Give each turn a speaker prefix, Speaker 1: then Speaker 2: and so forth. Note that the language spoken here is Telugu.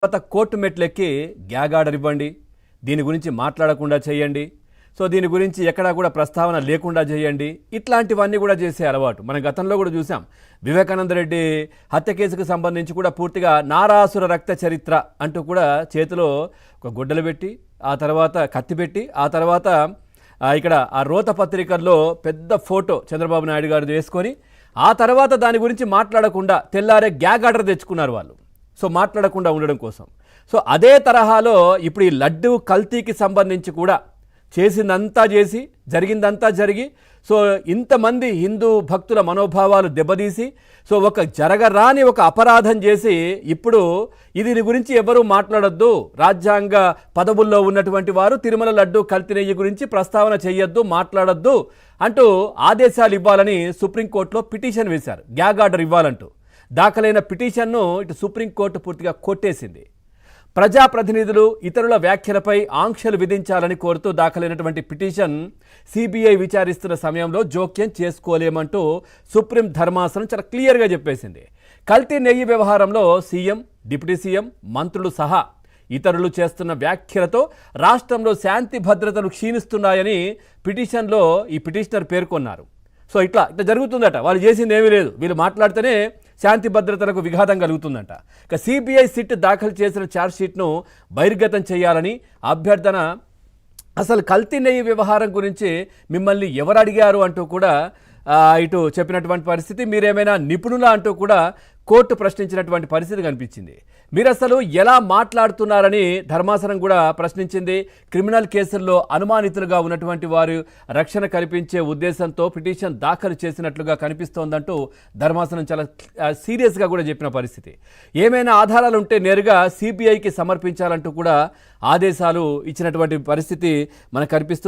Speaker 1: తర్వాత కోర్టు మెట్లెక్కి గ్యాగ్ ఆర్డర్ ఇవ్వండి, దీని గురించి మాట్లాడకుండా చేయండి, సో దీని గురించి ఎక్కడా కూడా ప్రస్తావన లేకుండా చేయండి. ఇట్లాంటివన్నీ కూడా చేసే అలవాటు మనం గతంలో కూడా చూసాం. వివేకానంద రెడ్డి హత్య కేసుకు సంబంధించి కూడా పూర్తిగా నారాసుర రక్త చరిత్ర అంటూ కూడా చేతిలో ఒక గుడ్డలు పెట్టి, ఆ తర్వాత కత్తి పెట్టి, ఆ తర్వాత ఇక్కడ ఆ రోత పత్రికల్లో పెద్ద ఫోటో చంద్రబాబు నాయుడు గారు వేసుకొని, ఆ తర్వాత దాని గురించి మాట్లాడకుండా తెల్లారే గ్యాగ్ ఆర్డర్ తెచ్చుకున్నారు వాళ్ళు. సో మాట్లాడకుండా ఉండడం కోసం. సో అదే తరహాలో ఇప్పుడు ఈ లడ్డు కల్తీకి సంబంధించి కూడా చేసిందంతా చేసి, జరిగిందంతా జరిగి, సో ఇంతమంది హిందూ భక్తుల మనోభావాలు దెబ్బతీసి, సో ఒక జరగరాని ఒక అపరాధం చేసి ఇప్పుడు దీని గురించి ఎవరూ మాట్లాడొద్దు, రాజ్యాంగ పదవుల్లో ఉన్నటువంటి వారు తిరుమల లడ్డు కల్తీ నెయ్యి గురించి ప్రస్తావన చేయొద్దు, మాట్లాడొద్దు అంటూ ఆదేశాలు ఇవ్వాలని సుప్రీంకోర్టులో పిటిషన్ వేశారు. గ్యాగ్ ఆర్డర్ ఇవ్వాలంటూ దాఖలైన పిటిషన్ను ఇటు సుప్రీంకోర్టు పూర్తిగా కొట్టేసింది. ప్రజాప్రతినిధులు ఇతరుల వ్యాఖ్యలపై ఆంక్షలు విధించాలని కోరుతూ దాఖలైనటువంటి పిటిషన్ సిబిఐ విచారిస్తున్న సమయంలో జోక్యం చేసుకోలేమంటూ సుప్రీం ధర్మాసనం చాలా క్లియర్గా చెప్పేసింది. కల్తీ నెయ్యి వ్యవహారంలో సీఎం, డిప్యూటీ సీఎం, మంత్రులు సహా ఇతరులు చేస్తున్న వ్యాఖ్యలతో రాష్ట్రంలో శాంతి భద్రతలు క్షీణిస్తున్నాయని పిటిషన్లో ఈ పిటిషనర్ పేర్కొన్నారు. సో ఇట్లా జరుగుతుందట, వాళ్ళు చేసింది ఏమీ లేదు, వీళ్ళు మాట్లాడితేనే శాంతి భద్రతలకు విఘాతం కలుగుతుందంట. ఇక సిబిఐ సిట్ దాఖలు చేసిన ఛార్జ్షీట్ను బహిర్గతం చేయాలని అభ్యర్థన. అసలు కల్తీ నెయ్యి వ్యవహారం గురించి మిమ్మల్ని ఎవరు అడిగారు అంటూ కూడా ఇటు చెప్పినటువంటి పరిస్థితి. మీరేమైనా నిపుణులా అంటూ కూడా కోర్టు ప్రశ్నించినటువంటి పరిస్థితి కనిపించింది. మీరు అసలు ఎలా మాట్లాడుతున్నారని ధర్మాసనం కూడా ప్రశ్నించింది. క్రిమినల్ కేసుల్లో అనుమానితులుగా ఉన్నటువంటి వారు రక్షణ కల్పించే ఉద్దేశంతో పిటిషన్ దాఖలు చేసినట్లుగా కనిపిస్తోందంటూ ధర్మాసనం చాలా సీరియస్గా కూడా చెప్పిన పరిస్థితి. ఏమైనా ఆధారాలు ఉంటే నేరుగా సిబిఐకి సమర్పించాలంటూ కూడా ఆదేశాలు ఇచ్చినటువంటి పరిస్థితి మనకు కనిపిస్తుంది.